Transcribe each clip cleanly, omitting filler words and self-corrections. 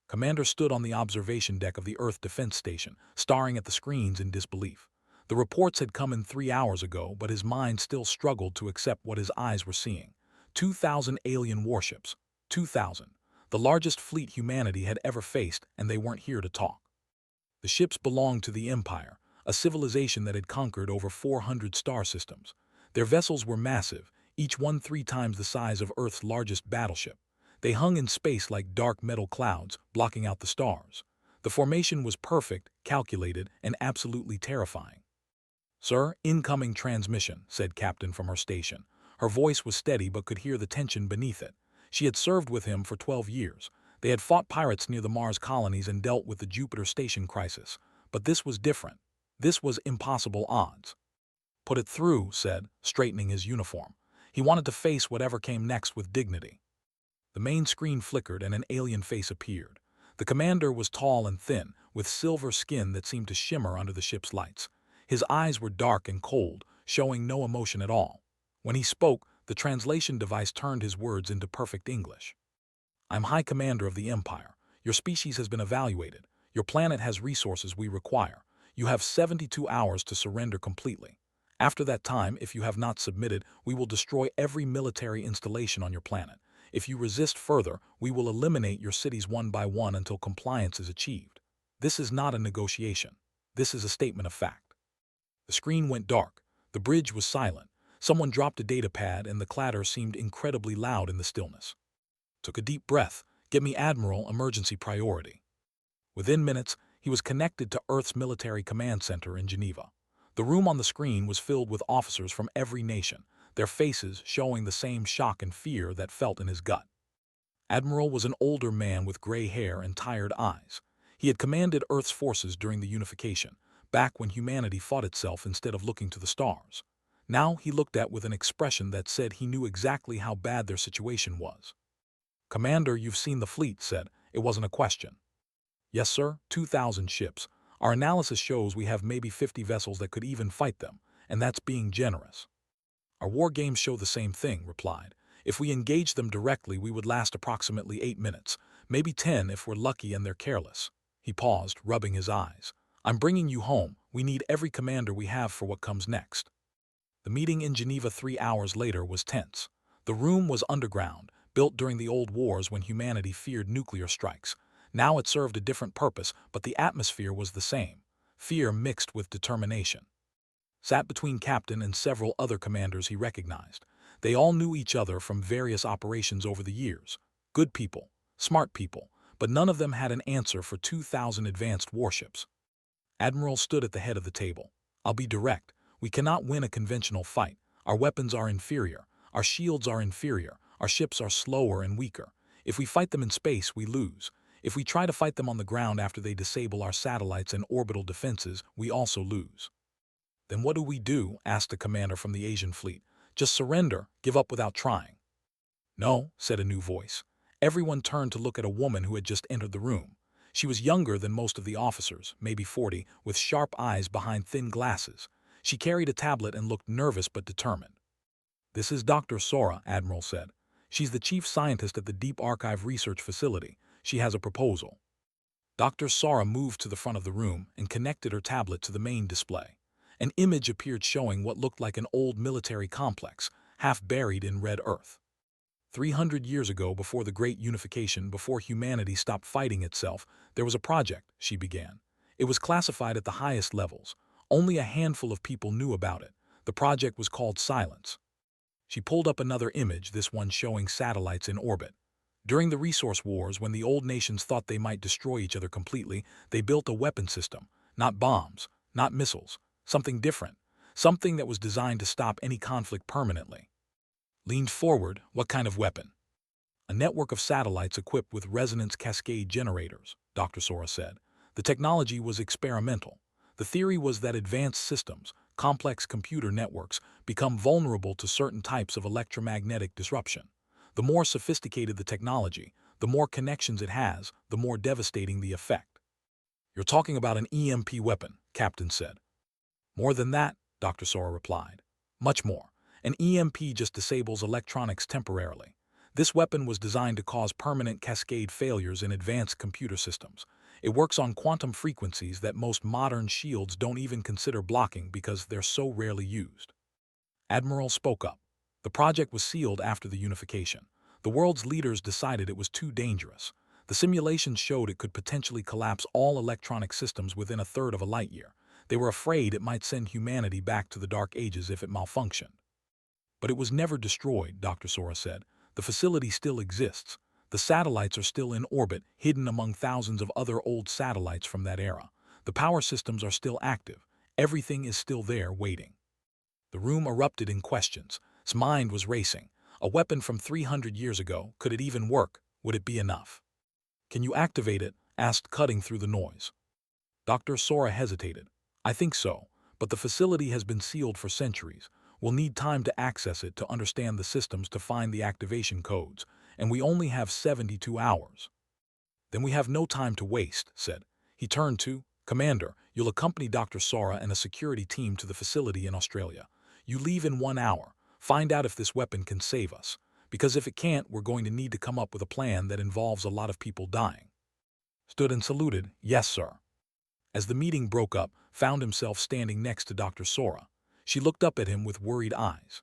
Commander stood on the observation deck of the Earth Defense Station, staring at the screens in disbelief. The reports had come in 3 hours ago, but his mind still struggled to accept what his eyes were seeing. 2,000 alien warships. 2,000. The largest fleet humanity had ever faced, and they weren't here to talk. The ships belonged to the Empire, a civilization that had conquered over 400 star systems. Their vessels were massive, each one 3 times the size of Earth's largest battleship. They hung in space like dark metal clouds, blocking out the stars. The formation was perfect, calculated, and absolutely terrifying. "Sir, incoming transmission," said Captain from her station. Her voice was steady but could hear the tension beneath it. She had served with him for 12 years. They had fought pirates near the Mars colonies and dealt with the Jupiter Station crisis. But this was different. This was impossible odds. "Put it through," said, straightening his uniform. He wanted to face whatever came next with dignity. The main screen flickered and an alien face appeared. The commander was tall and thin, with silver skin that seemed to shimmer under the ship's lights. His eyes were dark and cold, showing no emotion at all. When he spoke, the translation device turned his words into perfect English. "I'm High Commander of the Empire. Your species has been evaluated. Your planet has resources we require. You have 72 hours to surrender completely. After that time, if you have not submitted, we will destroy every military installation on your planet. If you resist further, we will eliminate your cities one by one until compliance is achieved. This is not a negotiation. This is a statement of fact." The screen went dark. The bridge was silent. Someone dropped a data pad and the clatter seemed incredibly loud in the stillness. Took a deep breath. "Get me Admiral, emergency priority." Within minutes, he was connected to Earth's military command center in Geneva. The room on the screen was filled with officers from every nation, their faces showing the same shock and fear that felt in his gut. Admiral was an older man with gray hair and tired eyes. He had commanded Earth's forces during the unification, back when humanity fought itself instead of looking to the stars. Now he looked at with an expression that said he knew exactly how bad their situation was. "Commander, you've seen the fleet," said. It wasn't a question. "Yes, sir, 2,000 ships. Our analysis shows we have maybe 50 vessels that could even fight them, and that's being generous." "Our war games show the same thing," replied. "If we engage them directly, we would last approximately 8 minutes, maybe 10 if we're lucky and they're careless." He paused, rubbing his eyes. "I'm bringing you home. We need every commander we have for what comes next." The meeting in Geneva 3 hours later was tense. The room was underground, built during the old wars when humanity feared nuclear strikes. Now it served a different purpose, but the atmosphere was the same. Fear mixed with determination. Sat between Captain and several other commanders he recognized. They all knew each other from various operations over the years. Good people, smart people, but none of them had an answer for 2,000 advanced warships. Admiral stood at the head of the table. "I'll be direct. We cannot win a conventional fight. Our weapons are inferior. Our shields are inferior. Our ships are slower and weaker. If we fight them in space, we lose. If we try to fight them on the ground after they disable our satellites and orbital defenses, we also lose." "Then what do we do?" asked a commander from the Asian fleet. "Just surrender, give up without trying." "No," said a new voice. Everyone turned to look at a woman who had just entered the room. She was younger than most of the officers, maybe 40, with sharp eyes behind thin glasses. She carried a tablet and looked nervous but determined. "This is Dr. Sora," Admiral said. "She's the chief scientist at the Deep Archive Research Facility. She has a proposal." Dr. Sora moved to the front of the room and connected her tablet to the main display. An image appeared showing what looked like an old military complex, half buried in red earth. 300 years ago, before the Great Unification, before humanity stopped fighting itself, there was a project, she began. It was classified at the highest levels. Only a handful of people knew about it. The project was called Silence. She pulled up another image, this one showing satellites in orbit. During the resource wars, when the old nations thought they might destroy each other completely, they built a weapon system. Not bombs, not missiles. Something different. Something that was designed to stop any conflict permanently. Leaned forward. "What kind of weapon?" "A network of satellites equipped with resonance cascade generators," Dr. Sora said. "The technology was experimental. The theory was that advanced systems, complex computer networks, become vulnerable to certain types of electromagnetic disruption. The more sophisticated the technology, the more connections it has, the more devastating the effect." "You're talking about an EMP weapon," Captain said. "More than that," Dr. Sora replied. "Much more. An EMP just disables electronics temporarily. This weapon was designed to cause permanent cascade failures in advanced computer systems. It works on quantum frequencies that most modern shields don't even consider blocking because they're so rarely used. Admiral spoke up. The project was sealed after the unification. The world's leaders decided it was too dangerous. The simulations showed it could potentially collapse all electronic systems within a third of a light year. They were afraid it might send humanity back to the Dark Ages if it malfunctioned. But it was never destroyed, Dr. Sora said. The facility still exists. The satellites are still in orbit, hidden among thousands of other old satellites from that era. The power systems are still active. Everything is still there waiting. The room erupted in questions. His mind was racing. A weapon from 300 years ago, could it even work? Would it be enough? Can you activate it? Asked cutting through the noise. Dr. Sora hesitated. I think so, but the facility has been sealed for centuries. We'll need time to access it to understand the systems to find the activation codes, and we only have 72 hours. Then we have no time to waste, said. He turned to, Commander, you'll accompany Dr. Sora and a security team to the facility in Australia. You leave in 1 hour. Find out if this weapon can save us. Because if it can't, we're going to need to come up with a plan that involves a lot of people dying. Stood and saluted, yes, sir. As the meeting broke up, found himself standing next to Dr. Sora. She looked up at him with worried eyes.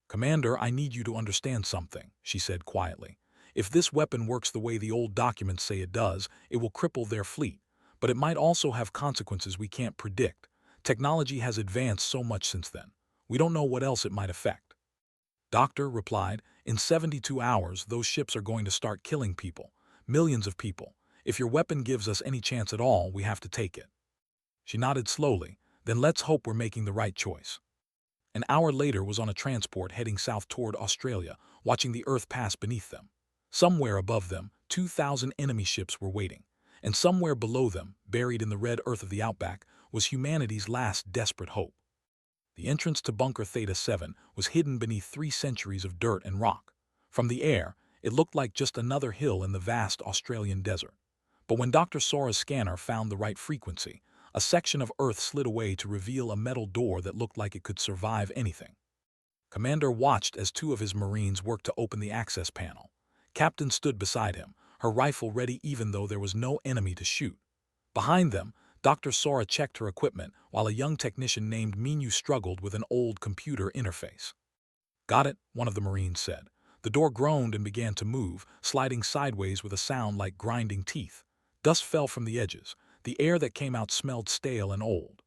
Commander, I need you to understand something, she said quietly. If this weapon works the way the old documents say it does, it will cripple their fleet. But it might also have consequences we can't predict. Technology has advanced so much since then. We don't know what else it might affect. Doctor replied, in 72 hours, those ships are going to start killing people. Millions of people. If your weapon gives us any chance at all, we have to take it. She nodded slowly. Then let's hope we're making the right choice. An hour later was on a transport heading south toward Australia, watching the Earth pass beneath them. Somewhere above them, 2,000 enemy ships were waiting. And somewhere below them, buried in the red earth of the outback, was humanity's last desperate hope. The entrance to Bunker Theta 7 was hidden beneath 3 centuries of dirt and rock. From the air, it looked like just another hill in the vast Australian desert. But when Dr. Sora's scanner found the right frequency, a section of Earth slid away to reveal a metal door that looked like it could survive anything. Commander watched as 2 of his Marines worked to open the access panel. Captain stood beside him, her rifle ready even though there was no enemy to shoot. Behind them, Dr. Sora checked her equipment while a young technician named Minu struggled with an old computer interface. Got it, one of the Marines said. The door groaned and began to move, sliding sideways with a sound like grinding teeth. Dust fell from the edges. The air that came out smelled stale and old.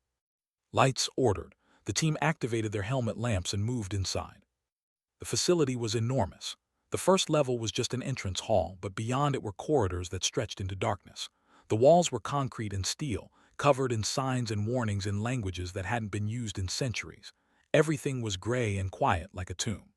Lights ordered. The team activated their helmet lamps and moved inside. The facility was enormous. The first level was just an entrance hall, but beyond it were corridors that stretched into darkness. The walls were concrete and steel, covered in signs and warnings in languages that hadn't been used in centuries. Everything was gray and quiet like a tomb.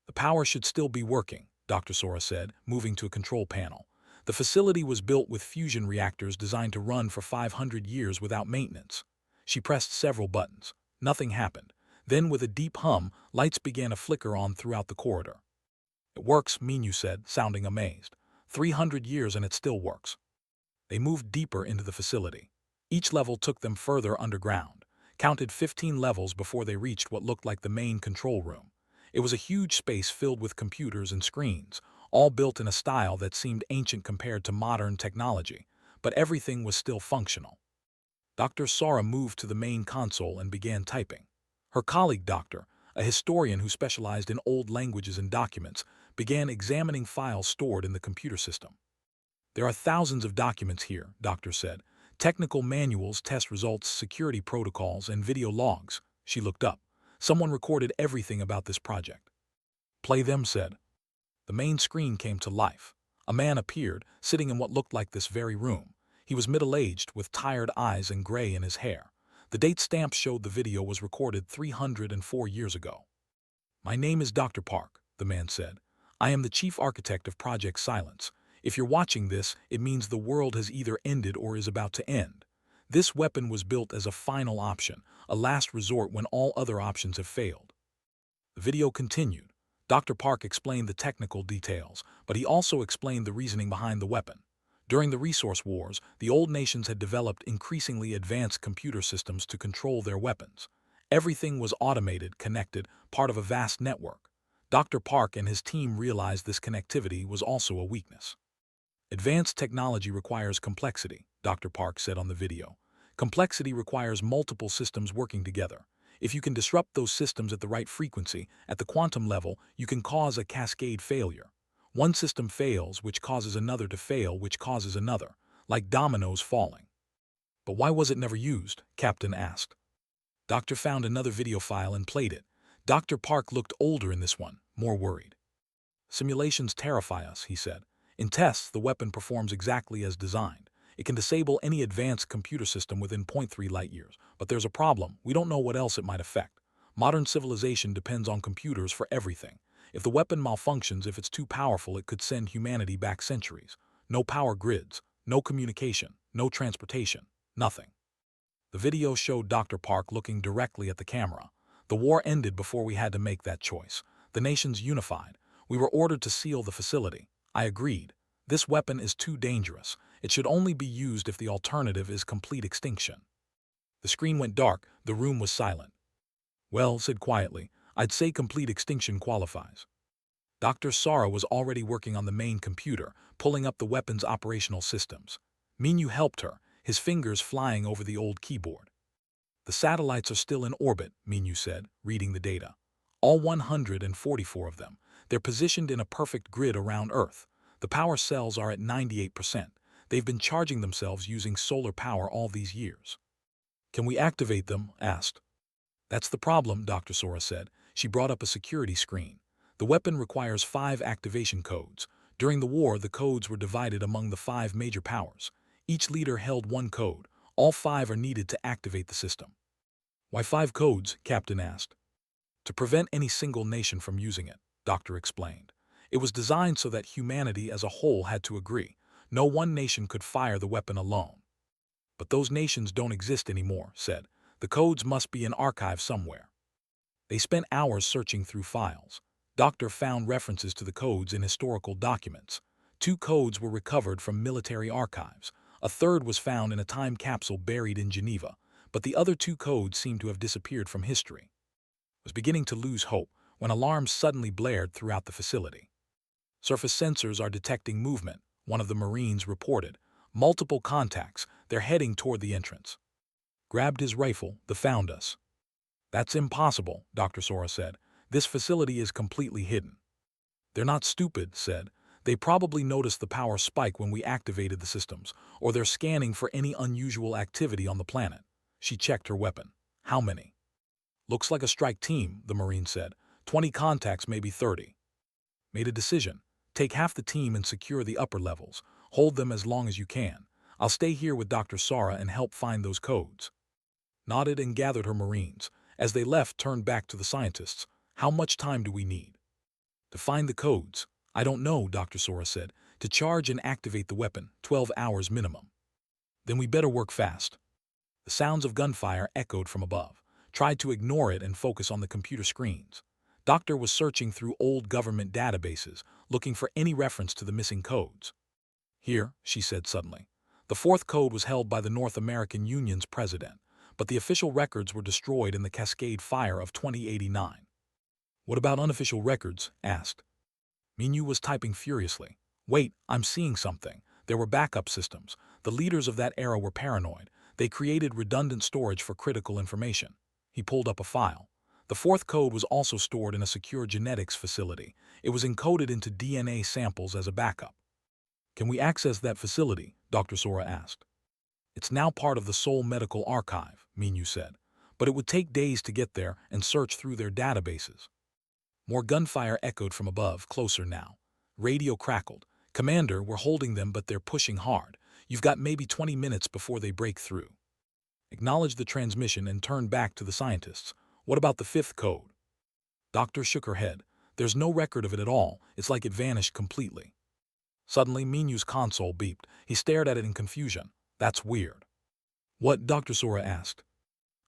The power should still be working, Dr. Sora said, moving to a control panel. The facility was built with fusion reactors designed to run for 500 years without maintenance. She pressed several buttons. Nothing happened. Then, with a deep hum, lights began to flicker on throughout the corridor. It works, Minu said, sounding amazed. 300 years and it still works. They moved deeper into the facility. Each level took them further underground, counted 15 levels before they reached what looked like the main control room. It was a huge space filled with computers and screens, all built in a style that seemed ancient compared to modern technology, but everything was still functional. Dr. Sora moved to the main console and began typing. Her colleague, Doctor, a historian who specialized in old languages and documents, began examining files stored in the computer system. There are thousands of documents here, Doctor said. Technical manuals, test results, security protocols, and video logs. She looked up. Someone recorded everything about this project. Play them, said. The main screen came to life. A man appeared, sitting in what looked like this very room. He was middle-aged, with tired eyes and gray in his hair. The date stamp showed the video was recorded 304 years ago. My name is Dr. Park, the man said. I am the chief architect of Project Silence. If you're watching this, it means the world has either ended or is about to end. This weapon was built as a final option, a last resort when all other options have failed. The video continued. Dr. Park explained the technical details, but he also explained the reasoning behind the weapon. During the resource wars, the old nations had developed increasingly advanced computer systems to control their weapons. Everything was automated, connected, part of a vast network. Dr. Park and his team realized this connectivity was also a weakness. Advanced technology requires complexity, Dr. Park said on the video. Complexity requires multiple systems working together. If you can disrupt those systems at the right frequency, at the quantum level, you can cause a cascade failure. One system fails, which causes another to fail, which causes another, like dominoes falling. But why was it never used? Captain asked. Doctor found another video file and played it. Dr. Park looked older in this one, more worried. Simulations terrify us, he said. In tests, the weapon performs exactly as designed. It can disable any advanced computer system within 0.3 light years. But there's a problem. We don't know what else it might affect. Modern civilization depends on computers for everything. If the weapon malfunctions, if it's too powerful, it could send humanity back centuries. No power grids, no communication, no transportation, nothing. The video showed Dr. Park looking directly at the camera. The war ended before we had to make that choice. The nations unified. We were ordered to seal the facility. I agreed. This weapon is too dangerous. It should only be used if the alternative is complete extinction. The screen went dark. The room was silent. Well, said quietly, I'd say complete extinction qualifies. Dr. Sara was already working on the main computer, pulling up the weapon's operational systems. Minyu helped her, his fingers flying over the old keyboard. The satellites are still in orbit, Minyu said, reading the data. All 144 of them. They're positioned in a perfect grid around Earth. The power cells are at 98%. They've been charging themselves using solar power all these years. Can we activate them? Asked. That's the problem, Dr. Sora said. She brought up a security screen. The weapon requires 5 activation codes. During the war, the codes were divided among the 5 major powers. Each leader held one code. All 5 are needed to activate the system. Why 5 codes? Captain asked. To prevent any single nation from using it, Doctor explained. It was designed so that humanity as a whole had to agree. No one nation could fire the weapon alone. But those nations don't exist anymore, said. The codes must be in archive somewhere. They spent hours searching through files. Doctor found references to the codes in historical documents. 2 codes were recovered from military archives. A third was found in a time capsule buried in Geneva, but the other 2 codes seemed to have disappeared from history. Was beginning to lose hope when alarms suddenly blared throughout the facility. Surface sensors are detecting movement, one of the Marines reported. Multiple contacts, they're heading toward the entrance. Grabbed his rifle, they found us. That's impossible, Dr. Sora said. This facility is completely hidden. They're not stupid, said. They probably noticed the power spike when we activated the systems, or they're scanning for any unusual activity on the planet. She checked her weapon. How many? Looks like a strike team, the Marine said. 20 contacts, maybe 30. Made a decision. Take half the team and secure the upper levels. Hold them as long as you can. I'll stay here with Dr. Sara and help find those codes. Nodded and gathered her Marines. As they left, turned back to the scientists. How much time do we need? To find the codes? I don't know, Dr. Sora said. To charge and activate the weapon, 12 hours minimum. Then we better work fast. The sounds of gunfire echoed from above. Tried to ignore it and focus on the computer screens. Doctor was searching through old government databases, looking for any reference to the missing codes. Here, she said suddenly. The 4th code was held by the North American Union's president, but the official records were destroyed in the Cascade Fire of 2089. What about unofficial records? Asked. Minyu was typing furiously. Wait, I'm seeing something. There were backup systems. The leaders of that era were paranoid. They created redundant storage for critical information. He pulled up a file. The 4th code was also stored in a secure genetics facility. It was encoded into DNA samples as a backup. Can we access that facility? Dr. Sora asked. It's now part of the Seoul Medical Archive, Minyu said. But it would take days to get there and search through their databases. More gunfire echoed from above, closer now. Radio crackled. Commander, we're holding them, but they're pushing hard. You've got maybe 20 minutes before they break through. Acknowledged the transmission and turned back to the scientists. What about the 5th code? Doctor shook her head. There's no record of it at all. It's like it vanished completely. Suddenly, Minyu's console beeped. He stared at it in confusion. That's weird. What? Dr. Sora asked.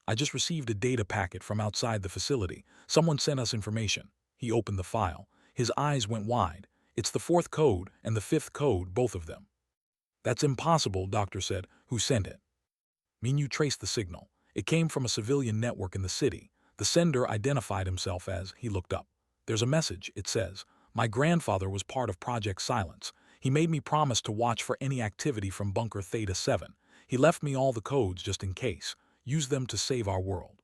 I just received a data packet from outside the facility. Someone sent us information. He opened the file. His eyes went wide. It's the 4th code and the 5th code, both of them. That's impossible, Doctor said. Who sent it? Minyu traced the signal. It came from a civilian network in the city. The sender identified himself as, he looked up, There's a message, it says. My grandfather was part of Project Silence. He made me promise to watch for any activity from Bunker Theta 7. He left me all the codes just in case. Use them to save our world.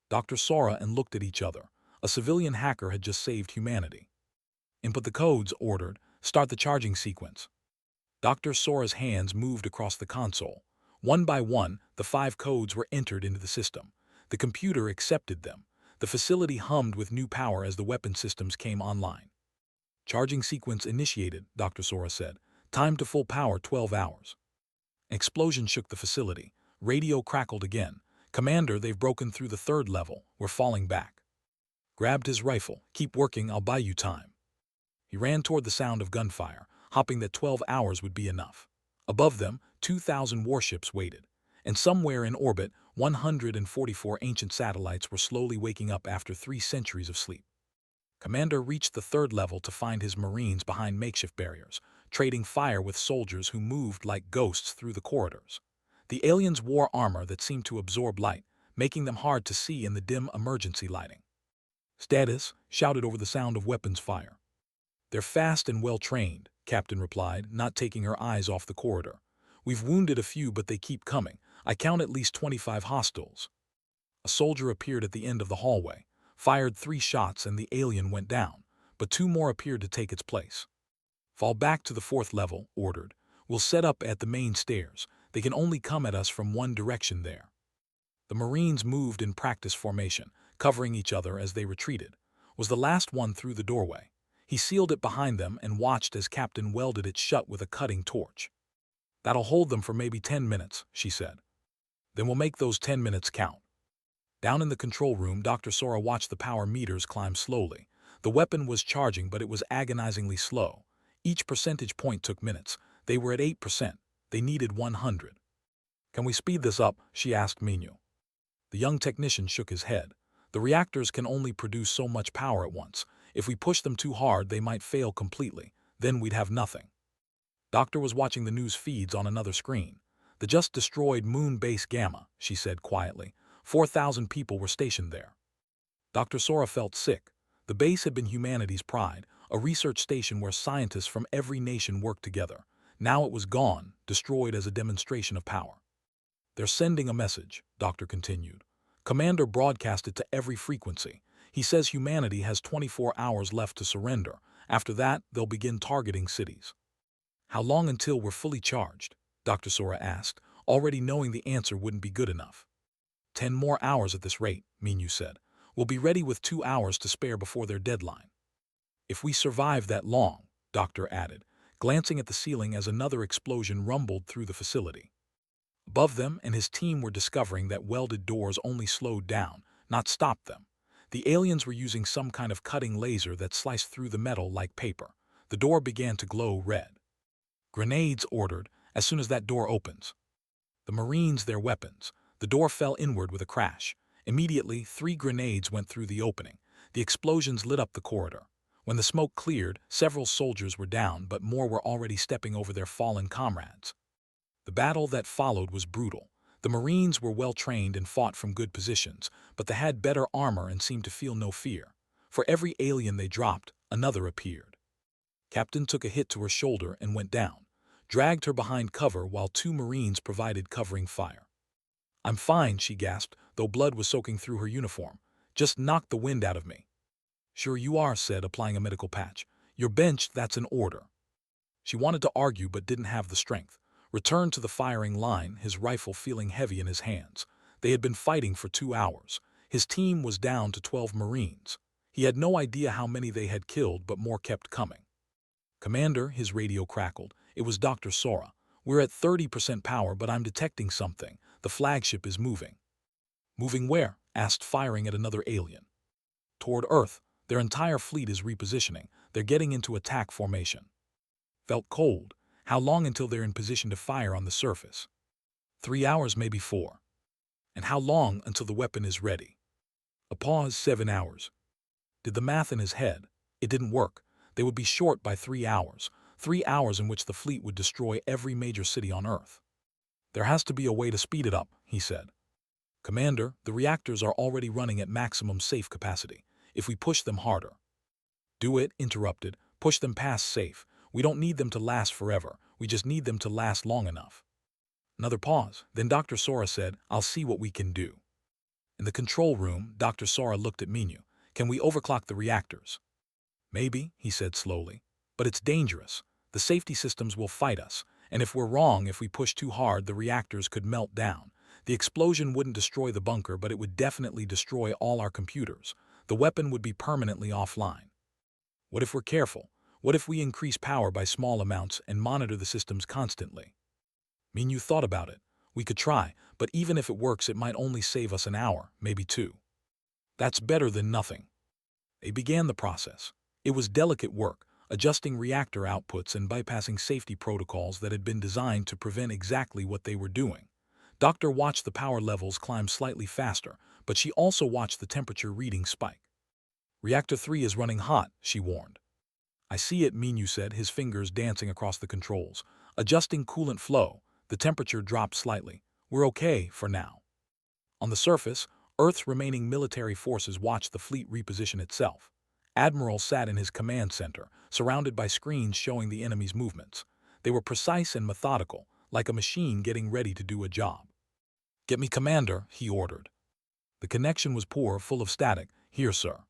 Dr. Sora and looked at each other. A civilian hacker had just saved humanity. Input the codes, ordered. Start the charging sequence. Dr. Sora's hands moved across the console. One by one, the 5 codes were entered into the system. The computer accepted them. The facility hummed with new power as the weapon systems came online. Charging sequence initiated, Dr. Sora said. Time to full power 12 hours. An explosion shook the facility. Radio crackled again. Commander, they've broken through the 3rd level. We're falling back. Grabbed his rifle. Keep working, I'll buy you time. He ran toward the sound of gunfire, hoping that 12 hours would be enough. Above them, 2,000 warships waited. And somewhere in orbit, 144 ancient satellites were slowly waking up after 3 centuries of sleep. Commander reached the 3rd level to find his Marines behind makeshift barriers, trading fire with soldiers who moved like ghosts through the corridors. The aliens wore armor that seemed to absorb light, making them hard to see in the dim emergency lighting. Status, shouted over the sound of weapons fire. They're fast and well-trained, Captain replied, not taking her eyes off the corridor. We've wounded a few, but they keep coming. I count at least 25 hostiles. A soldier appeared at the end of the hallway, fired 3 shots, and the alien went down, but 2 more appeared to take its place. Fall back to the 4th level, ordered. We'll set up at the main stairs. They can only come at us from one direction there. The Marines moved in practice formation, covering each other as they retreated. Was the last one through the doorway. He sealed it behind them and watched as Captain welded it shut with a cutting torch. That'll hold them for maybe 10 minutes, she said. Then we'll make those 10 minutes count. Down in the control room, Dr. Sora watched the power meters climb slowly. The weapon was charging, but it was agonizingly slow. Each percentage point took minutes. They were at 8%. They needed 100. Can we speed this up? She asked Minu. The young technician shook his head. The reactors can only produce so much power at once. If we push them too hard, they might fail completely. Then we'd have nothing. Doctor was watching the news feeds on another screen. The just destroyed moon base Gamma, she said quietly. 4,000 people were stationed there. Dr. Sora felt sick. The base had been humanity's pride, a research station where scientists from every nation worked together. Now it was gone, destroyed as a demonstration of power. They're sending a message, Doctor continued. Commander broadcast it to every frequency. He says humanity has 24 hours left to surrender. After that, they'll begin targeting cities. How long until we're fully charged? Dr. Sora asked, already knowing the answer wouldn't be good enough. 10 more hours at this rate, Minu said. We'll be ready with 2 hours to spare before their deadline. If we survive that long, Doctor added, glancing at the ceiling as another explosion rumbled through the facility. Above them and his team were discovering that welded doors only slowed down, not stopped them. The aliens were using some kind of cutting laser that sliced through the metal like paper. The door began to glow red. Grenades, ordered, as soon as that door opens. The Marines, their weapons. The door fell inward with a crash. Immediately, 3 grenades went through the opening. The explosions lit up the corridor. When the smoke cleared, several soldiers were down, but more were already stepping over their fallen comrades. The battle that followed was brutal. The Marines were well-trained and fought from good positions, but they had better armor and seemed to feel no fear. For every alien they dropped, another appeared. Captain took a hit to her shoulder and went down, dragged her behind cover while 2 Marines provided covering fire. I'm fine, she gasped, though blood was soaking through her uniform. Just knocked the wind out of me. Sure you are, said, applying a medical patch. You're benched, that's an order. She wanted to argue but didn't have the strength. Returned to the firing line, his rifle feeling heavy in his hands. They had been fighting for 2 hours. His team was down to 12 Marines. He had no idea how many they had killed, but more kept coming. Commander, his radio crackled. It was Dr. Sora. We're at 30% power, but I'm detecting something. The flagship is moving. Moving where? Asked, firing at another alien. Toward Earth. Their entire fleet is repositioning. They're getting into attack formation. Felt cold. How long until they're in position to fire on the surface? 3 hours, maybe 4. And how long until the weapon is ready? A pause, 7 hours. Did the math in his head. It didn't work. They would be short by 3 hours. 3 hours in which the fleet would destroy every major city on Earth. There has to be a way to speed it up, he said. Commander, the reactors are already running at maximum safe capacity. If we push them harder. Do it, interrupted. Push them past safe. We don't need them to last forever. We just need them to last long enough. Another pause. Then Dr. Sora said, I'll see what we can do. In the control room, Dr. Sora looked at Minu. Can we overclock the reactors? Maybe, he said slowly. But it's dangerous. The safety systems will fight us. And if we're wrong, if we push too hard, the reactors could melt down. The explosion wouldn't destroy the bunker, but it would definitely destroy all our computers. The weapon would be permanently offline. What if we're careful? What if we increase power by small amounts and monitor the systems constantly? Minu thought about it. We could try, but even if it works, it might only save us an hour, maybe two. That's better than nothing. They began the process. It was delicate work, adjusting reactor outputs and bypassing safety protocols that had been designed to prevent exactly what they were doing. Doctor watched the power levels climb slightly faster, but she also watched the temperature reading spike. Reactor 3 is running hot, she warned. I see it, Minu said, his fingers dancing across the controls. Adjusting coolant flow, the temperature dropped slightly. We're okay for now. On the surface, Earth's remaining military forces watched the fleet reposition itself. Admiral sat in his command center, surrounded by screens showing the enemy's movements. They were precise and methodical, like a machine getting ready to do a job. Get me Commander, he ordered. The connection was poor, full of static. Here, sir.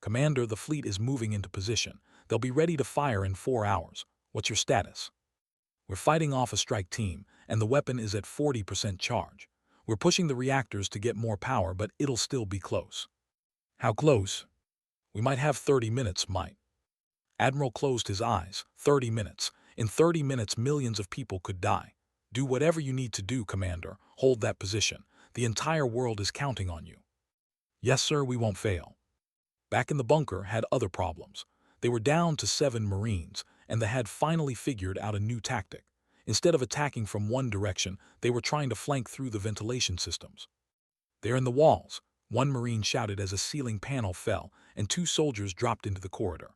Commander, the fleet is moving into position. They'll be ready to fire in 4 hours. What's your status? We're fighting off a strike team, and the weapon is at 40% charge. We're pushing the reactors to get more power, but it'll still be close. How close? We might have 30 minutes, might. Admiral closed his eyes. 30 minutes. In 30 minutes, millions of people could die. Do whatever you need to do, Commander. Hold that position. The entire world is counting on you. Yes, sir, we won't fail. Back in the bunker had other problems. They were down to 7 Marines, and they had finally figured out a new tactic. Instead of attacking from one direction, they were trying to flank through the ventilation systems. They're in the walls, one Marine shouted as a ceiling panel fell, and 2 soldiers dropped into the corridor.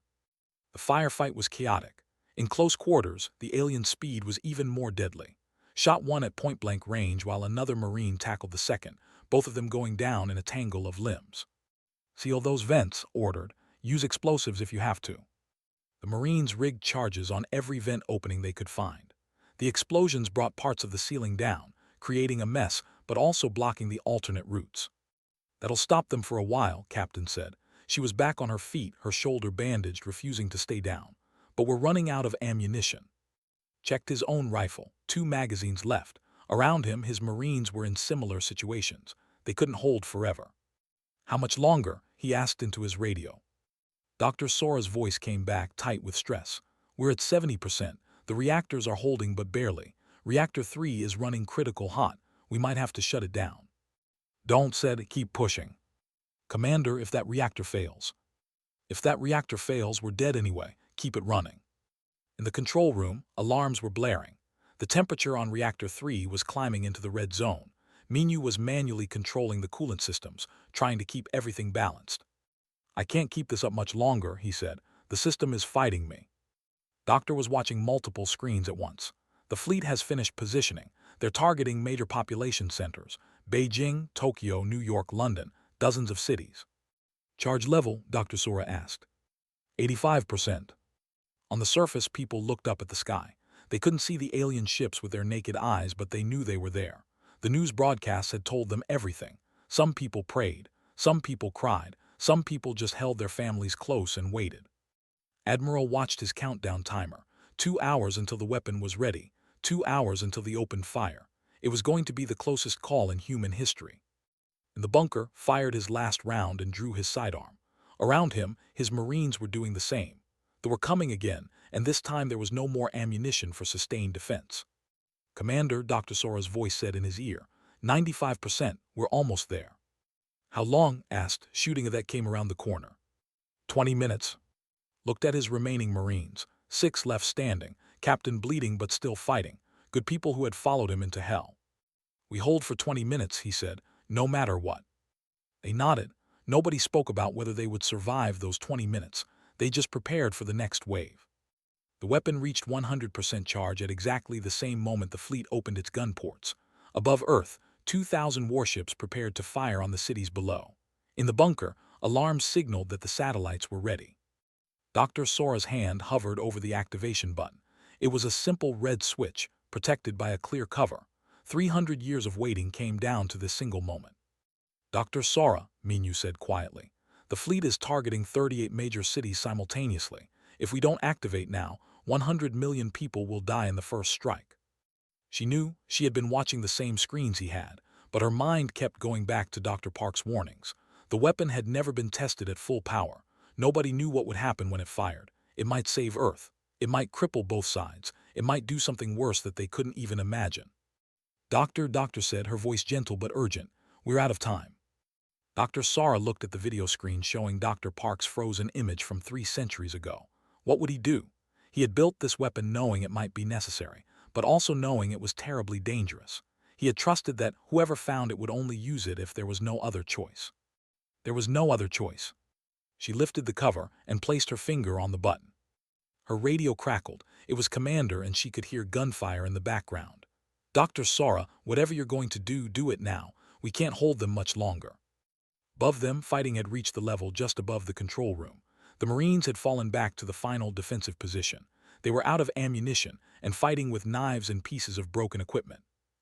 The firefight was chaotic. In close quarters, the alien speed was even more deadly. Shot one at point-blank range while another Marine tackled the second, both of them going down in a tangle of limbs. Seal those vents, ordered. Use explosives if you have to. The Marines rigged charges on every vent opening they could find. The explosions brought parts of the ceiling down, creating a mess but also blocking the alternate routes. That'll stop them for a while, Captain said. She was back on her feet, her shoulder bandaged, refusing to stay down. But we're running out of ammunition. Checked his own rifle. 2 magazines left. Around him, his Marines were in similar situations. They couldn't hold forever. How much longer? He asked into his radio. Dr. Sora's voice came back, tight with stress. We're at 70%. The reactors are holding but barely. Reactor 3 is running critical hot. We might have to shut it down. Don't, said, keep pushing. Commander, if that reactor fails. If that reactor fails, we're dead anyway. Keep it running. In the control room, alarms were blaring. The temperature on Reactor 3 was climbing into the red zone. Minu was manually controlling the coolant systems, trying to keep everything balanced. I can't keep this up much longer, he said. The system is fighting me. Doctor was watching multiple screens at once. The fleet has finished positioning. They're targeting major population centers. Beijing, Tokyo, New York, London, dozens of cities. Charge level, Dr. Sora asked. 85%. On the surface, people looked up at the sky. They couldn't see the alien ships with their naked eyes, but they knew they were there. The news broadcasts had told them everything. Some people prayed. Some people cried. Some people just held their families close and waited. Admiral watched his countdown timer. 2 hours until the weapon was ready. 2 hours until the opened fire. It was going to be the closest call in human history. In the bunker, fired his last round and drew his sidearm. Around him, his Marines were doing the same. They were coming again, and this time there was no more ammunition for sustained defense. Commander, Dr. Sora's voice said in his ear, 95%, we're almost there. How long? Asked, shooting that came around the corner. 20 minutes. Looked at his remaining Marines. 6 left standing, Captain bleeding but still fighting, good people who had followed him into hell. We hold for 20 minutes, he said, no matter what. They nodded. Nobody spoke about whether they would survive those 20 minutes. They just prepared for the next wave. The weapon reached 100% charge at exactly the same moment the fleet opened its gun ports. Above Earth, 2,000 warships prepared to fire on the cities below. In the bunker, alarms signaled that the satellites were ready. Dr. Sora's hand hovered over the activation button. It was a simple red switch, protected by a clear cover. 300 years of waiting came down to this single moment. Dr. Sora, Minyu said quietly, the fleet is targeting 38 major cities simultaneously. If we don't activate now, 100 million people will die in the first strike. She knew she had been watching the same screens he had, but her mind kept going back to Dr. Park's warnings. The weapon had never been tested at full power. Nobody knew what would happen when it fired. It might save Earth. It might cripple both sides. It might do something worse that they couldn't even imagine. Doctor said, her voice gentle but urgent, we're out of time. Dr. Sora looked at the video screen showing Dr. Park's frozen image from 3 centuries ago. What would he do? He had built this weapon knowing it might be necessary, but also knowing it was terribly dangerous. He had trusted that whoever found it would only use it if there was no other choice. There was no other choice. She lifted the cover and placed her finger on the button. Her radio crackled. It was Commander, and she could hear gunfire in the background. Dr. Sora, whatever you're going to do, do it now. We can't hold them much longer. Above them, fighting had reached the level just above the control room. The Marines had fallen back to the final defensive position. They were out of ammunition and fighting with knives and pieces of broken equipment.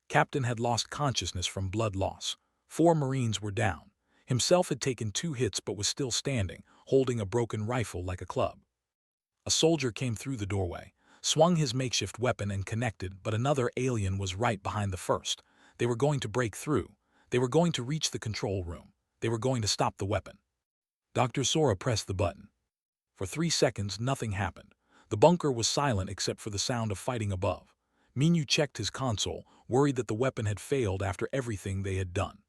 Captain had lost consciousness from blood loss. 4 Marines were down. Himself had taken 2 hits but was still standing, holding a broken rifle like a club. A soldier came through the doorway, swung his makeshift weapon and connected, but another alien was right behind the first. They were going to break through. They were going to reach the control room. They were going to stop the weapon. Dr. Sora pressed the button. For 3 seconds, nothing happened. The bunker was silent except for the sound of fighting above. Minyu checked his console, worried that the weapon had failed after everything they had done.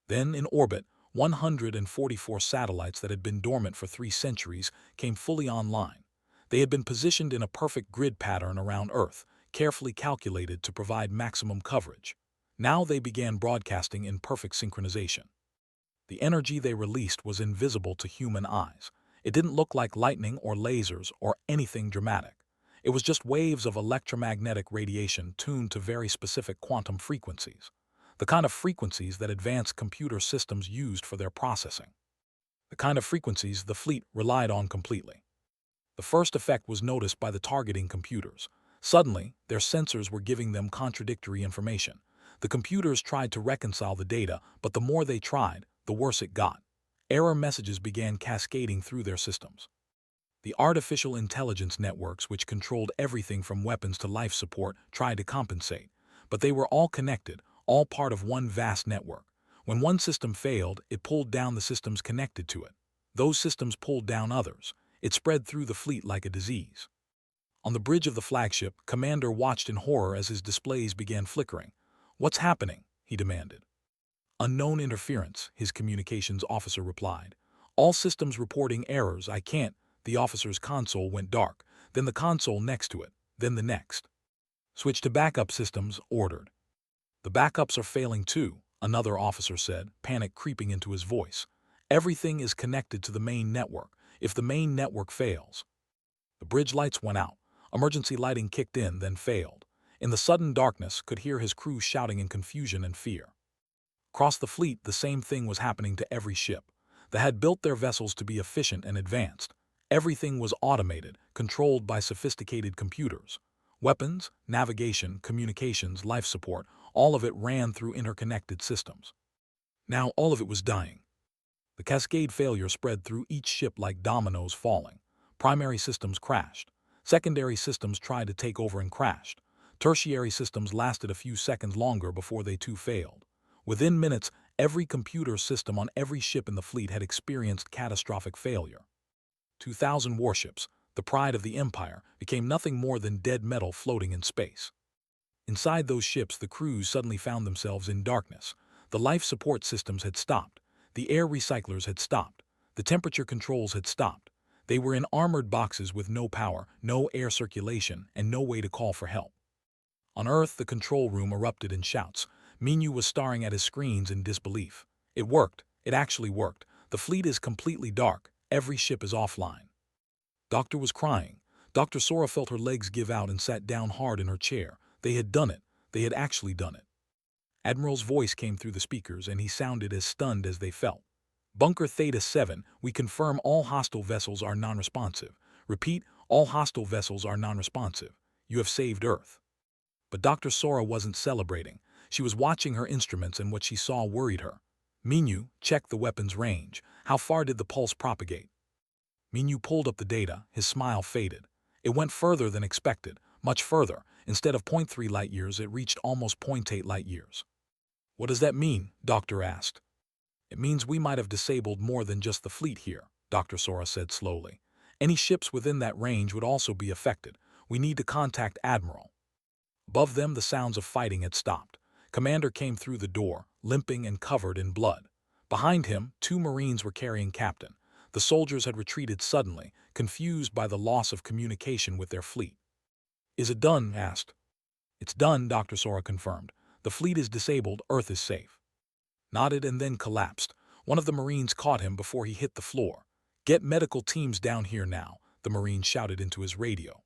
Then, in orbit, 144 satellites that had been dormant for 3 centuries came fully online. They had been positioned in a perfect grid pattern around Earth, carefully calculated to provide maximum coverage. Now they began broadcasting in perfect synchronization. The energy they released was invisible to human eyes. It didn't look like lightning or lasers or anything dramatic. It was just waves of electromagnetic radiation tuned to very specific quantum frequencies, the kind of frequencies that advanced computer systems used for their processing, the kind of frequencies the fleet relied on completely. The first effect was noticed by the targeting computers. Suddenly, their sensors were giving them contradictory information. The computers tried to reconcile the data, but the more they tried, the worse it got. Error messages began cascading through their systems. The artificial intelligence networks, which controlled everything from weapons to life support, tried to compensate. But they were all connected, all part of one vast network. When one system failed, it pulled down the systems connected to it. Those systems pulled down others. It spread through the fleet like a disease. On the bridge of the flagship, Commander watched in horror as his displays began flickering. "What's happening?" he demanded. "Unknown interference," his communications officer replied. "All systems reporting errors. I can't." The officer's console went dark, then the console next to it, then the next. "Switch to backup systems," ordered. "The backups are failing too," another officer said, panic creeping into his voice. "Everything is connected to the main network. If the main network fails..." The bridge lights went out. Emergency lighting kicked in, then failed. In the sudden darkness, could hear his crew shouting in confusion and fear. Across the fleet, the same thing was happening to every ship. They had built their vessels to be efficient and advanced. Everything was automated, controlled by sophisticated computers. Weapons, navigation, communications, life support, all of it ran through interconnected systems. Now all of it was dying. The cascade failure spread through each ship like dominoes falling. Primary systems crashed. Secondary systems tried to take over and crashed. Tertiary systems lasted a few seconds longer before they too failed. Within minutes, every computer system on every ship in the fleet had experienced catastrophic failure. 2,000 warships, the pride of the Empire, became nothing more than dead metal floating in space. Inside those ships, the crews suddenly found themselves in darkness. The life support systems had stopped. The air recyclers had stopped. The temperature controls had stopped. They were in armored boxes with no power, no air circulation, and no way to call for help. On Earth, the control room erupted in shouts. Minyu was staring at his screens in disbelief. It worked. It actually worked. The fleet is completely dark. Every ship is offline. Doctor was crying. Dr. Sora felt her legs give out and sat down hard in her chair. They had done it. They had actually done it. Admiral's voice came through the speakers, and he sounded as stunned as they felt. "Bunker Theta 7, we confirm all hostile vessels are non-responsive. Repeat, all hostile vessels are non-responsive. You have saved Earth. But Dr. Sora wasn't celebrating. She was watching her instruments, and what she saw worried her. Minyu checked the weapon's range. How far did the pulse propagate? Minyu pulled up the data. His smile faded. It went further than expected, much further. Instead of 0.3 light-years, it reached almost 0.8 light-years. What does that mean? Doctor asked. It means we might have disabled more than just the fleet here, Dr. Sora said slowly. Any ships within that range would also be affected. We need to contact Admiral. Above them, the sounds of fighting had stopped. Commander came through the door, limping and covered in blood. Behind him, 2 Marines were carrying Captain. The soldiers had retreated suddenly, confused by the loss of communication with their fleet. Is it done? Asked. It's done, Dr. Sora confirmed. The fleet is disabled, Earth is safe. Nodded and then collapsed. One of the Marines caught him before he hit the floor. Get medical teams down here now, the Marine shouted into his radio.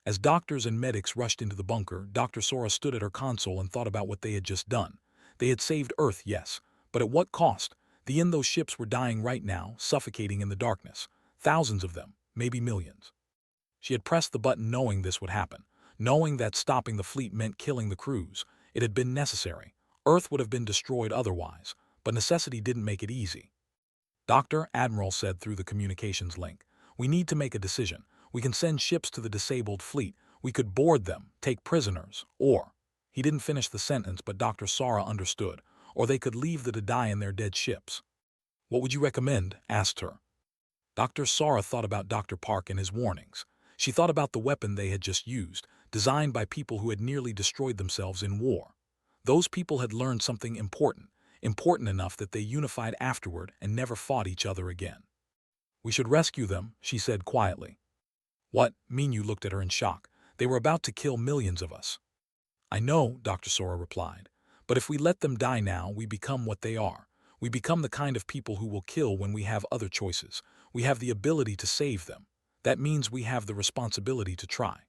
As doctors and medics rushed into the bunker, Dr. Sora stood at her console and thought about what they had just done. They had saved Earth, yes, but at what cost? Those ships were dying right now, suffocating in the darkness. Thousands of them, maybe millions. She had pressed the button knowing this would happen, knowing that stopping the fleet meant killing the crews. It had been necessary. Earth would have been destroyed otherwise, but necessity didn't make it easy. Dr. Admiral said through the communications link, we need to make a decision. We can send ships to the disabled fleet. We could board them, take prisoners, or... He didn't finish the sentence, but Dr. Sora understood. Or they could leave them to die in their dead ships. What would you recommend? Asked her. Dr. Sora thought about Dr. Park and his warnings. She thought about the weapon they had just used, designed by people who had nearly destroyed themselves in war. Those people had learned something important enough that they unified afterward and never fought each other again. We should rescue them, she said quietly. What? Minyu looked at her in shock. They were about to kill millions of us. I know, Dr. Sora replied. But if we let them die now, we become what they are. We become the kind of people who will kill when we have other choices. We have the ability to save them. That means we have the responsibility to try.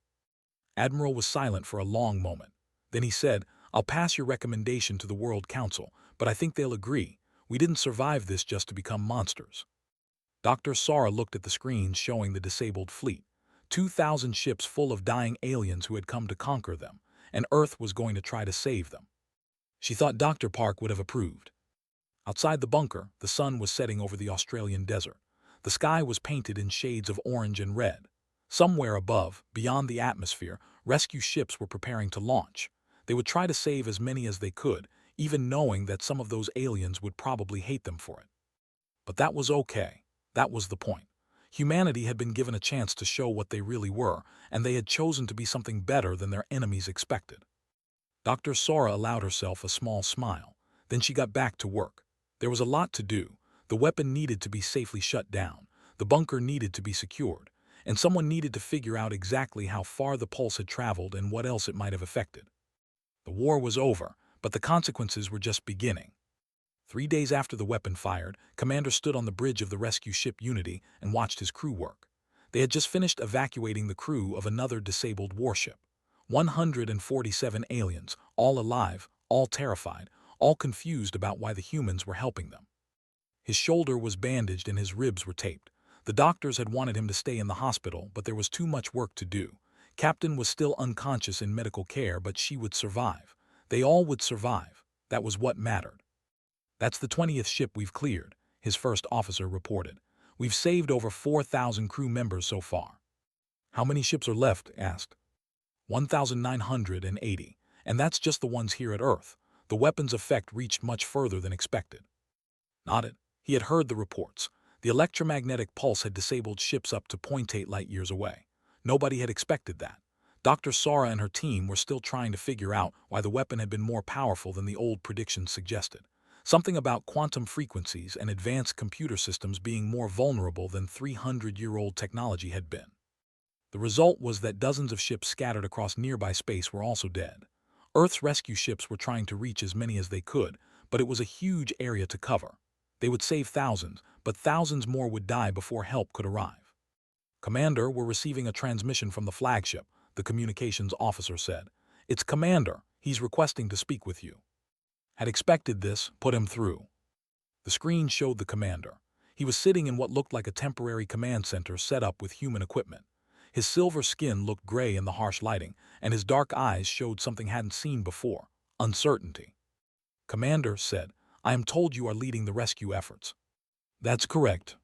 Admiral was silent for a long moment. Then he said, I'll pass your recommendation to the World Council, but I think they'll agree. We didn't survive this just to become monsters. Dr. Sora looked at the screens showing the disabled fleet. 2,000 ships full of dying aliens who had come to conquer them, and Earth was going to try to save them. She thought Dr. Park would have approved. Outside the bunker, the sun was setting over the Australian desert. The sky was painted in shades of orange and red. Somewhere above, beyond the atmosphere, rescue ships were preparing to launch. They would try to save as many as they could, even knowing that some of those aliens would probably hate them for it. But that was okay. That was the point. Humanity had been given a chance to show what they really were, and they had chosen to be something better than their enemies expected. Dr. Sora allowed herself a small smile. Then she got back to work. There was a lot to do. The weapon needed to be safely shut down. The bunker needed to be secured. And someone needed to figure out exactly how far the pulse had traveled and what else it might have affected. The war was over, but the consequences were just beginning. 3 days after the weapon fired, Commander stood on the bridge of the rescue ship Unity and watched his crew work. They had just finished evacuating the crew of another disabled warship. 147 aliens, all alive, all terrified, all confused about why the humans were helping them. His shoulder was bandaged and his ribs were taped. The doctors had wanted him to stay in the hospital, but there was too much work to do. Captain was still unconscious in medical care, but she would survive. They all would survive. That was what mattered. That's the 20th ship we've cleared, his first officer reported. We've saved over 4,000 crew members so far. How many ships are left? Asked. 1,980, and that's just the ones here at Earth. The weapon's effect reached much further than expected. Nodded. He had heard the reports. The electromagnetic pulse had disabled ships up to 0.8 light-years away. Nobody had expected that. Dr. Sora and her team were still trying to figure out why the weapon had been more powerful than the old predictions suggested. Something about quantum frequencies and advanced computer systems being more vulnerable than 300-year-old technology had been. The result was that dozens of ships scattered across nearby space were also dead. Earth's rescue ships were trying to reach as many as they could, but it was a huge area to cover. They would save thousands, but thousands more would die before help could arrive. Commander, we're receiving a transmission from the flagship, the communications officer said. It's Commander. He's requesting to speak with you. Had expected this, put him through. The screen showed the commander. He was sitting in what looked like a temporary command center set up with human equipment. His silver skin looked gray in the harsh lighting, and his dark eyes showed something hadn't seen before: uncertainty. "Commander," said, "I am told you are leading the rescue efforts." "That's correct.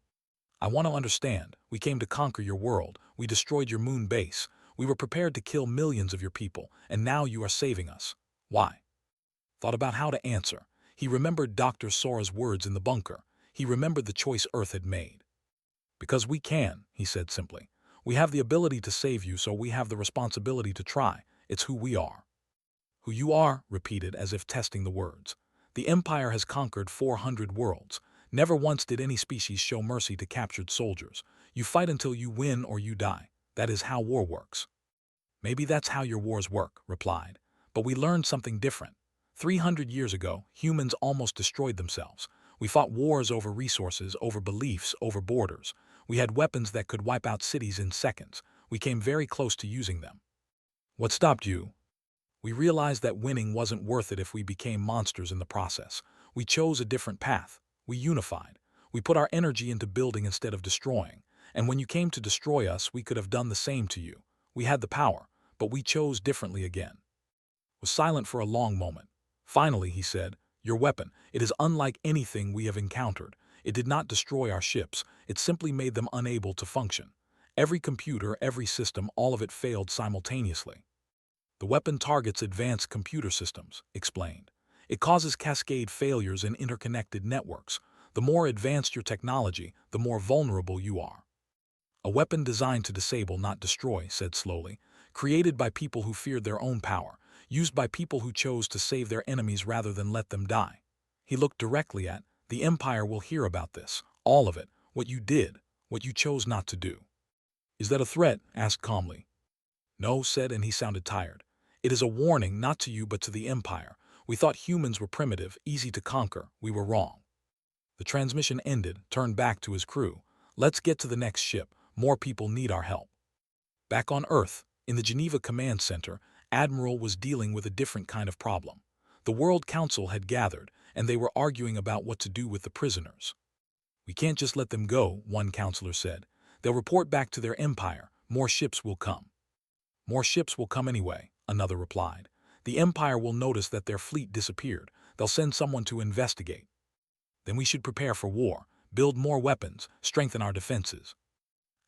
I want to understand. We came to conquer your world. We destroyed your moon base. We were prepared to kill millions of your people, and now you are saving us. Why?" Thought about how to answer. He remembered Dr. Sora's words in the bunker. He remembered the choice Earth had made. "Because we can," he said simply. "We have the ability to save you, so we have the responsibility to try. It's who we are." "Who you are," repeated as if testing the words. "The Empire has conquered 400 worlds. Never once did any species show mercy to captured soldiers. You fight until you win or you die. That is how war works." "Maybe that's how your wars work," replied. "But we learned something different. 300 years ago, humans almost destroyed themselves. We fought wars over resources, over beliefs, over borders. We had weapons that could wipe out cities in seconds. We came very close to using them. What stopped you?" "We realized that winning wasn't worth it if we became monsters in the process. We chose a different path. We unified. We put our energy into building instead of destroying. And when you came to destroy us, we could have done the same to you. We had the power, but we chose differently again." Was silent for a long moment. Finally, he said, "Your weapon, it is unlike anything we have encountered. It did not destroy our ships. It simply made them unable to function. Every computer, every system, all of it failed simultaneously." "The weapon targets advanced computer systems," explained. "It causes cascade failures in interconnected networks. The more advanced your technology, the more vulnerable you are." "A weapon designed to disable, not destroy," said slowly. "Created by people who feared their own power. Used by people who chose to save their enemies rather than let them die." He looked directly at, "The Empire will hear about this. All of it. What you did. What you chose not to do." "Is that a threat?" asked calmly. "No," said, and he sounded tired. "It is a warning, not to you but to the Empire. We thought humans were primitive, easy to conquer. We were wrong." The transmission ended, turned back to his crew. "Let's get to the next ship. More people need our help." Back on Earth, in the Geneva Command Center, Admiral was dealing with a different kind of problem. The World Council had gathered, and they were arguing about what to do with the prisoners. "We can't just let them go," one counselor said. "They'll report back to their empire. More ships will come." "More ships will come anyway," another replied. "The Empire will notice that their fleet disappeared. They'll send someone to investigate. Then we should prepare for war, build more weapons, strengthen our defenses."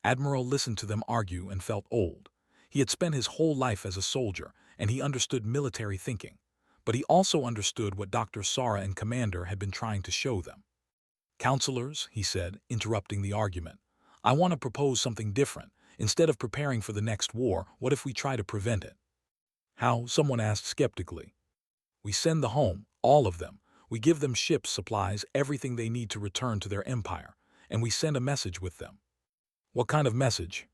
Admiral listened to them argue and felt old. He had spent his whole life as a soldier, and he understood military thinking. But he also understood what Dr. Sara and Commander had been trying to show them. "Counselors," he said, interrupting the argument, "I want to propose something different. Instead of preparing for the next war, what if we try to prevent it?" "How?" someone asked skeptically. "We send them home, all of them. We give them ships, supplies, everything they need to return to their empire. And we send a message with them." "What kind of message?"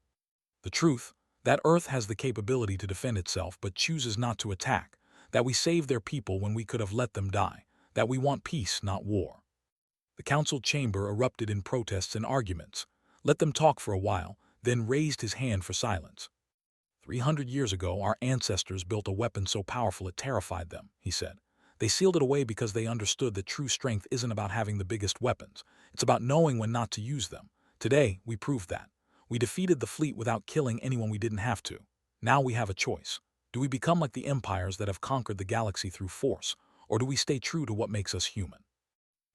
"The truth. That Earth has the capability to defend itself but chooses not to attack. That we saved their people when we could have let them die. That we want peace, not war." The council chamber erupted in protests and arguments. Let them talk for a while, then raised his hand for silence. 300 years ago, our ancestors built a weapon so powerful it terrified them," he said. "They sealed it away because they understood that true strength isn't about having the biggest weapons. It's about knowing when not to use them. Today, we proved that. We defeated the fleet without killing anyone we didn't have to. Now we have a choice. Do we become like the empires that have conquered the galaxy through force, or do we stay true to what makes us human?"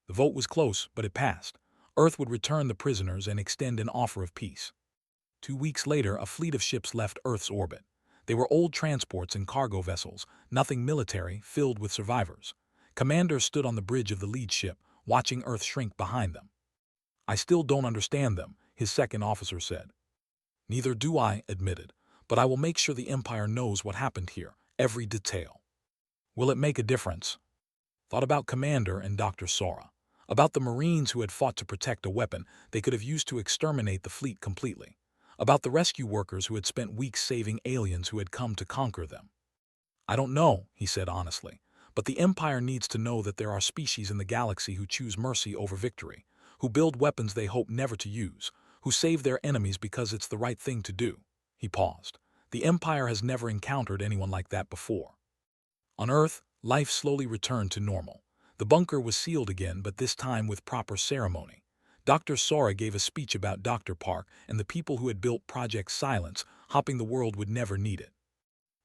The vote was close, but it passed. Earth would return the prisoners and extend an offer of peace. 2 weeks later, a fleet of ships left Earth's orbit. They were old transports and cargo vessels, nothing military, filled with survivors. Commander stood on the bridge of the lead ship, watching Earth shrink behind them. "I still don't understand them," his second officer said. "Neither do I," admitted, "but I will make sure the Empire knows what happened here, every detail." "Will it make a difference?" Thought about Commander and Dr. Sora. About the Marines who had fought to protect a weapon they could have used to exterminate the fleet completely. About the rescue workers who had spent weeks saving aliens who had come to conquer them. "I don't know," he said honestly, "but the Empire needs to know that there are species in the galaxy who choose mercy over victory, who build weapons they hope never to use, who save their enemies because it's the right thing to do." He paused. "The Empire has never encountered anyone like that before." On Earth, life slowly returned to normal. The bunker was sealed again, but this time with proper ceremony. Dr. Sora gave a speech about Dr. Park and the people who had built Project Silence, hoping the world would never need it.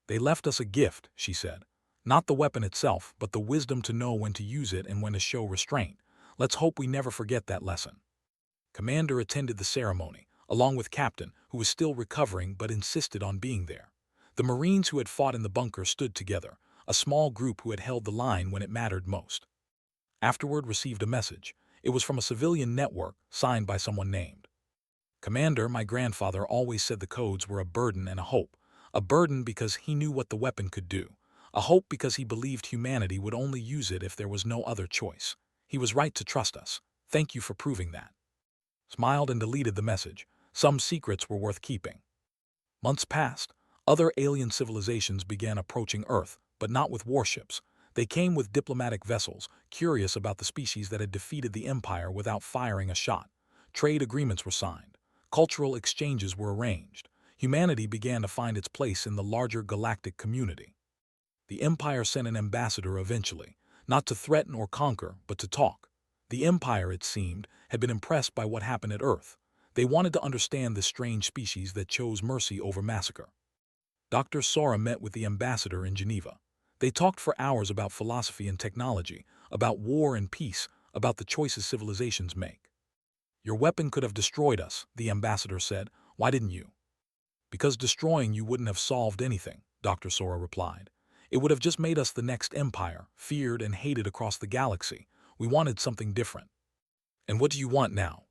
They left us a gift, she said. Not the weapon itself, but the wisdom to know when to use it and when to show restraint. Let's hope we never forget that lesson. Commander attended the ceremony, along with Captain, who was still recovering but insisted on being there. The Marines who had fought in the bunker stood together, a small group who had held the line when it mattered most. Afterward received a message. It was from a civilian network, signed by someone named. Commander, my grandfather always said the codes were a burden and a hope. A burden because he knew what the weapon could do. A hope because he believed humanity would only use it if there was no other choice. He was right to trust us. Thank you for proving that. Smiled and deleted the message. Some secrets were worth keeping. Months passed. Other alien civilizations began approaching Earth, but not with warships. They came with diplomatic vessels, curious about the species that had defeated the Empire without firing a shot. Trade agreements were signed. Cultural exchanges were arranged. Humanity began to find its place in the larger galactic community. The Empire sent an ambassador eventually, not to threaten or conquer, but to talk. The Empire, it seemed, had been impressed by what happened at Earth. They wanted to understand the strange species that chose mercy over massacre. Dr. Sora met with the ambassador in Geneva. They talked for hours about philosophy and technology, about war and peace, about the choices civilizations make. Your weapon could have destroyed us, the ambassador said. Why didn't you? Because destroying you wouldn't have solved anything, Dr. Sora replied. It would have just made us the next empire, feared and hated across the galaxy. We wanted something different. And what do you want now?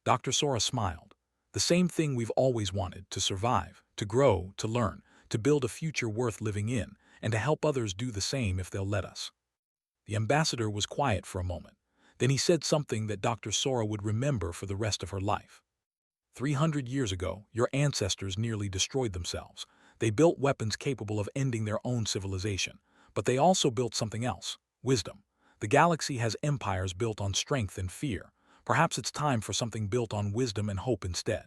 Dr. Sora smiled. The same thing we've always wanted, to survive, to grow, to learn, to build a future worth living in, and to help others do the same if they'll let us. The ambassador was quiet for a moment. Then he said something that Dr. Sora would remember for the rest of her life. 300 years ago, your ancestors nearly destroyed themselves. They built weapons capable of ending their own civilization. But they also built something else, wisdom. The galaxy has empires built on strength and fear. Perhaps it's time for something built on wisdom and hope instead.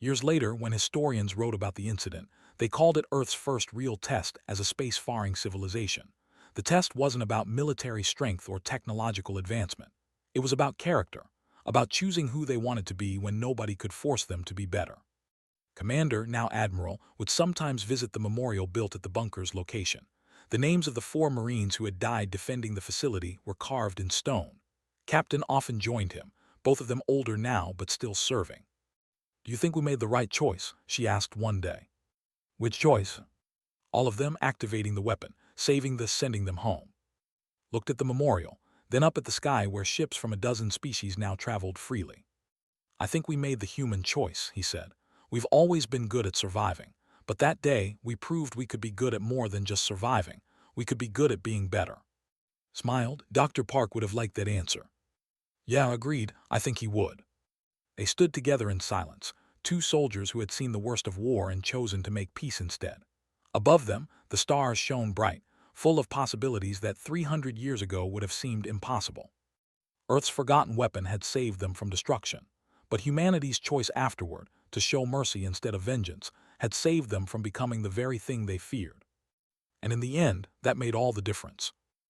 Years later, when historians wrote about the incident, they called it Earth's first real test as a space-faring civilization. The test wasn't about military strength or technological advancement. It was about character, about choosing who they wanted to be when nobody could force them to be better. Commander, now Admiral, would sometimes visit the memorial built at the bunker's location. The names of the 4 Marines who had died defending the facility were carved in stone. Captain often joined him, both of them older now but still serving. Do you think we made the right choice? She asked one day. Which choice? All of them, activating the weapon, saving the sending them home. Looked at the memorial, then up at the sky where ships from a dozen species now traveled freely. I think we made the human choice, he said. We've always been good at surviving, but that day we proved we could be good at more than just surviving. We could be good at being better. Smiled. Dr. Park would have liked that answer. Yeah, agreed. I think he would. They stood together in silence, 2 soldiers who had seen the worst of war and chosen to make peace instead. Above them, the stars shone bright, full of possibilities that 300 years ago would have seemed impossible. Earth's forgotten weapon had saved them from destruction, but humanity's choice afterward, to show mercy instead of vengeance, had saved them from becoming the very thing they feared. And in the end, that made all the difference.